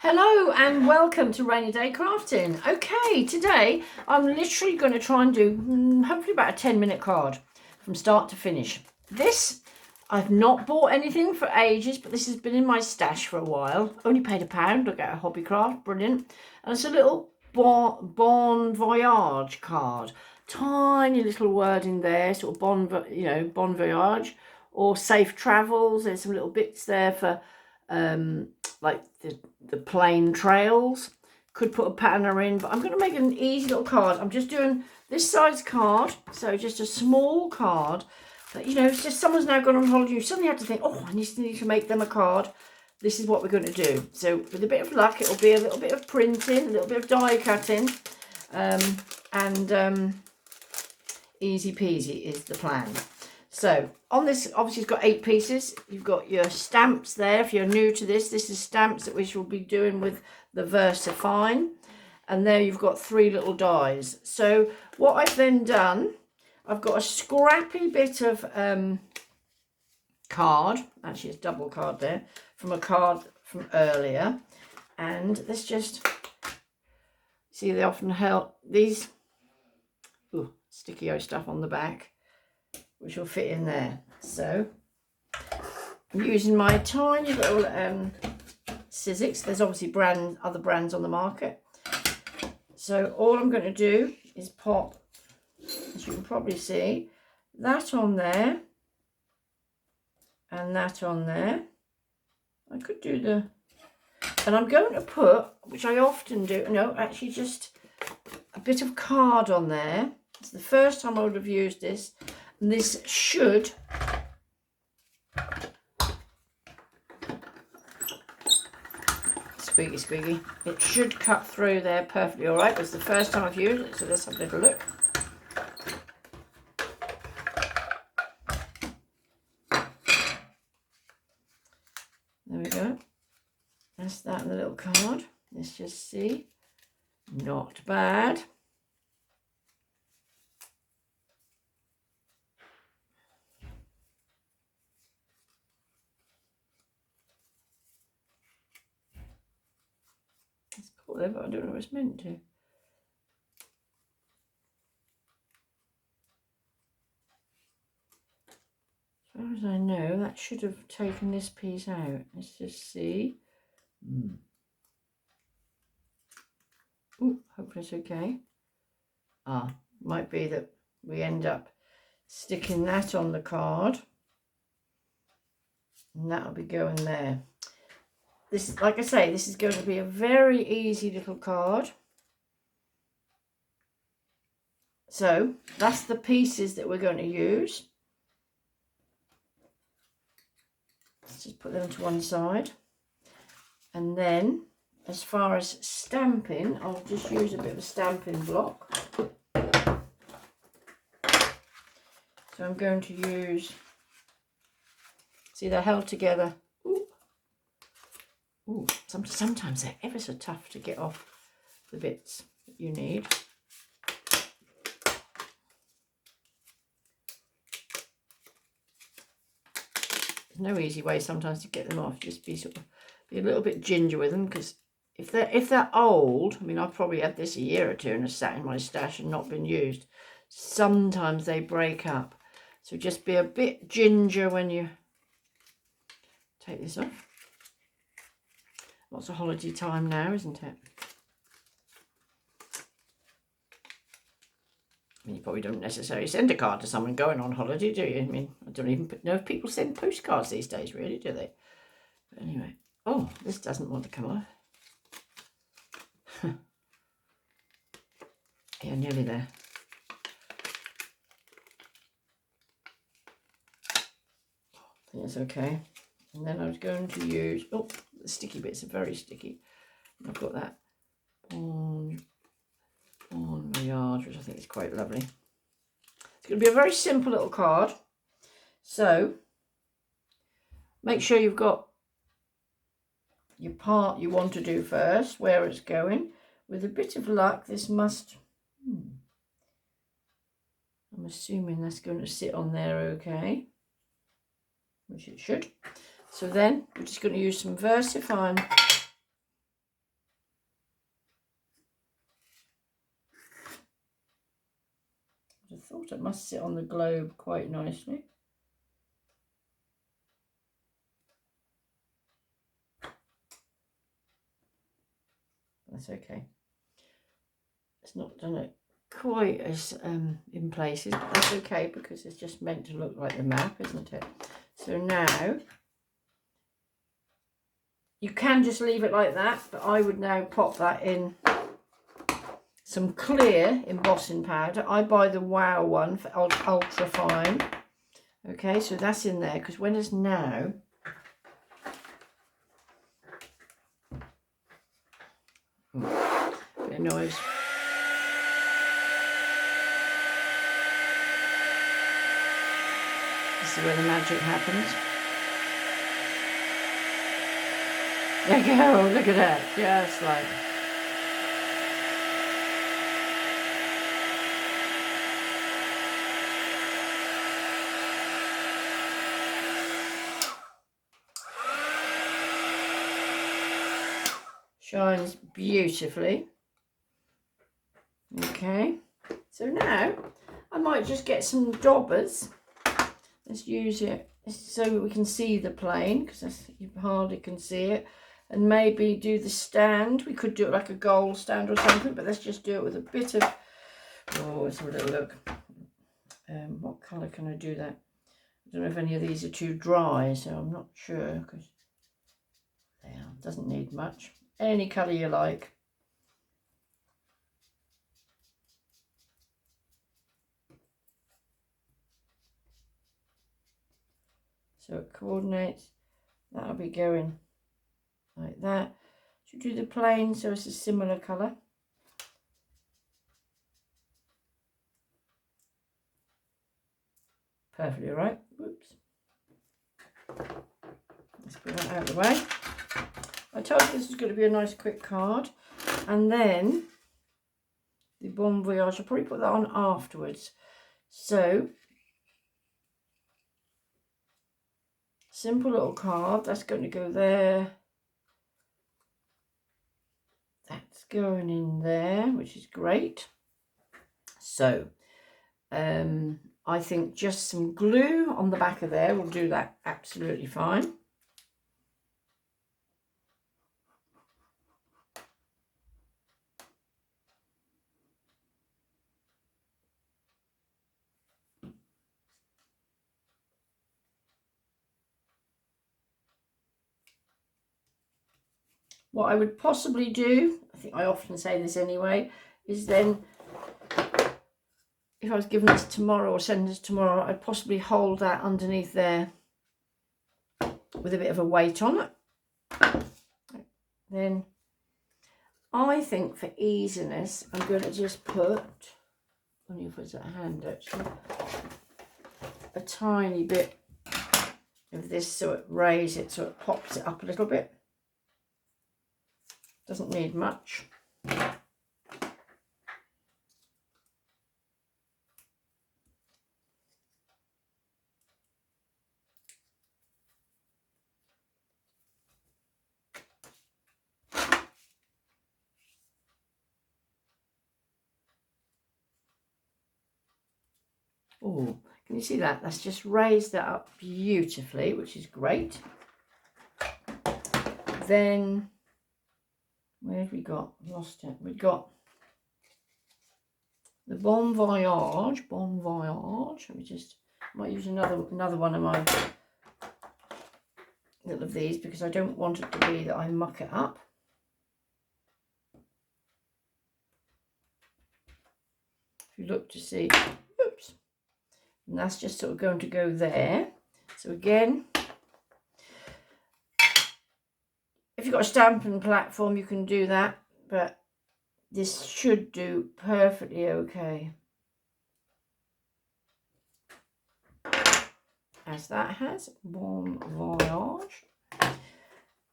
Hello and welcome to Rainy Day Crafting. Okay, today I'm literally going to try and do hopefully about a 10-minute card from start to finish. This, I've not bought anything for ages, but this has been in my stash for a while. Only paid £1, look at a Hobbycraft, brilliant. And it's a little Bon Voyage card. Tiny little word in there, sort of Bon Voyage or safe travels. There's some little bits there for like the plain trails. Could put a pattern in, but I'm going to make an easy little card. I'm just doing this size card, so just a small card. But it's just someone's now gone on holiday. You suddenly have to think, oh, I need to make them a card. This is what we're going to do. So with a bit of luck, it'll be a little bit of printing, a little bit of die cutting, and easy peasy is the plan. So on this, obviously it's got 8 pieces. You've got your stamps there. If you're new to this is stamps that we will be doing with the VersaFine. And there you've got 3 little dies. So what I've then done, I've got a scrappy bit of card. Actually, it's double card there, from a card from earlier. And let's just see, they often help these sticky stuff on the back, which will fit in there. So I'm using my tiny little scissors. There's obviously other brands on the market. So all I'm going to do is pop, as you can probably see, that on there and that on there. I could do and I'm going to put, which I often do, actually just a bit of card on there. It's the first time I would have used this. And this should squeaky, it should cut through there perfectly all right. It's the first time I've used it, so let's have a little look. There we go. That's that in the little card. Let's just see. Not bad. It's cool there, but I don't know what it's meant to. As far as I know, that should have taken this piece out. Let's just see. Ooh, hopefully it's okay. Might be that we end up sticking that on the card. And that'll be going there. This, like I say, this is going to be a very easy little card. So that's the pieces that we're going to use. Let's just put them to one side. And then as far as stamping, I'll just use a bit of a stamping block. So I'm going to use, see, they're held together. Ooh, sometimes they're ever so tough to get off the bits that you need. There's no easy way sometimes to get them off. Just be a little bit ginger with them, because if they're old, I mean, I've probably had this a year or two and it's sat in my stash and not been used. Sometimes they break up. So just be a bit ginger when you take this off. Lots of holiday time now, isn't it? I mean, you probably don't necessarily send a card to someone going on holiday, do you? I mean, I don't even know if people send postcards these days, really, do they? But anyway, oh, this doesn't want to come off. Yeah, nearly there. I think it's okay. And then I was going to use, oh, the sticky bits are very sticky. I've got that on Voyage, which I think is quite lovely. It's going to be a very simple little card. So make sure you've got your part you want to do first, where it's going. With a bit of luck, this must, I'm assuming that's going to sit on there okay, which it should. So then we're just going to use some VersaFine so it must sit on the globe quite nicely. That's okay. It's not done it quite as in places, but that's okay because it's just meant to look like the map, isn't it? So now you can just leave it like that, but I would now pop that in some clear embossing powder. I buy the Wow one for ultra fine. Okay, so that's in there because when it's now bit of noise. This is where the magic happens. There you go, look at that, just like. Shines beautifully. Okay, so now I might just get some daubers. Let's use it so we can see the plane, because you hardly can see it. And maybe do the stand. We could do it like a gold stand or something, but let's just do it with a bit of, oh, let's have a little look. What colour can I do that? I don't know if any of these are too dry, so I'm not sure, because yeah, doesn't need much. Any colour you like. So it coordinates. That'll be going like that. Should do the plain so it's a similar colour. Perfectly right. Whoops. Let's put that out of the way. I told you this is going to be a nice quick card. And then the Bon Voyage, I'll probably put that on afterwards. So, simple little card. That's going to go there. That's going in there, which is great. So, I think just some glue on the back of there will do that absolutely fine. What I would possibly do, I think I often say this anyway, is then if I was given this tomorrow or send this tomorrow, I'd possibly hold that underneath there with a bit of a weight on it. Then I think for easiness, I'm going to just put, only if it's at hand actually, a tiny bit of this so it raises it, so it pops it up a little bit. Doesn't need much. Oh, can you see that? That's just raised that up beautifully, which is great. Then, where have we got? Lost it. We've got the Bon Voyage. Bon Voyage. Let me just, I might use another one of my little of these because I don't want it to be that I muck it up. If you look to see, oops, and that's just sort of going to go there. So again, if you've got a stamping platform, you can do that, but this should do perfectly okay. As that has, Bon Voyage.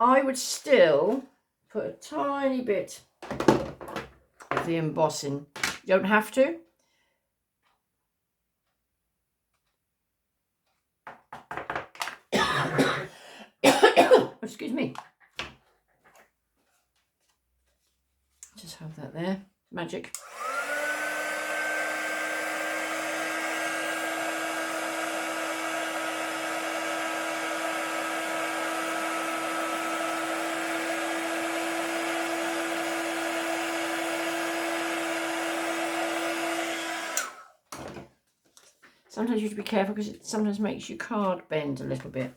I would still put a tiny bit of the embossing. You don't have to. Excuse me. Just have that there. Magic. Sometimes you have to be careful because it sometimes makes your card bend a little bit.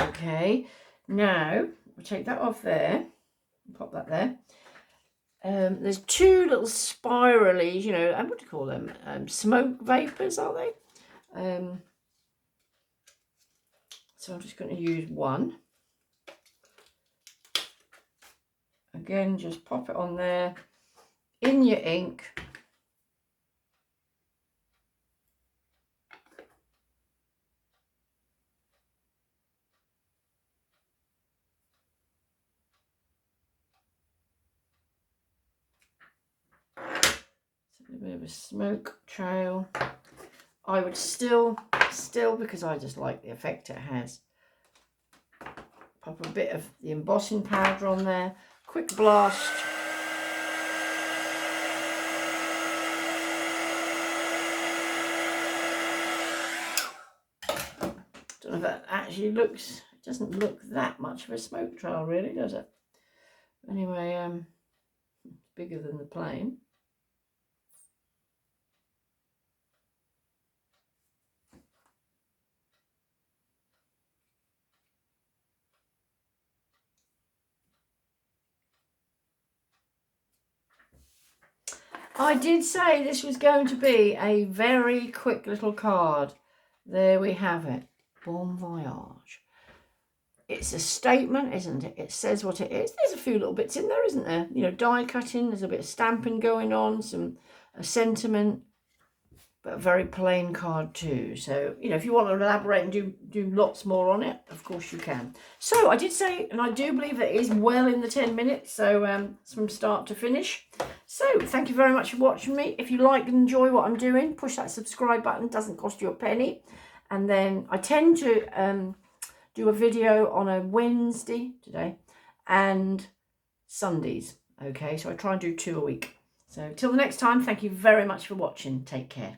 Okay, now we'll take that off there, pop that there. There's two little spirally, you know, what do you call them? Smoke vapours, are they? So I'm just going to use one. Again, just pop it on there in your ink. A bit of a smoke trail. I would still because I just like the effect it has, pop a bit of the embossing powder on there, quick blast. Don't know if that actually looks, it doesn't look that much of a smoke trail really, does it? Anyway, it's bigger than the plane. I did say this was going to be a very quick little card. There we have it. Bon voyage. It's a statement, isn't it? It says what it is. There's a few little bits in there, isn't there? You know, die cutting, there's a bit of stamping going on, a sentiment, but a very plain card too. So, you know, if you want to elaborate and do lots more on it, of course you can. So I did say, and I do believe that it is well in the 10 minutes, so it's from start to finish. So thank you very much for watching me. If you like and enjoy what I'm doing, push that subscribe button. It doesn't cost you a penny. And then I tend to do a video on a Wednesday today and Sundays. Okay, so I try and do 2 a week. So till the next time, thank you very much for watching. Take care.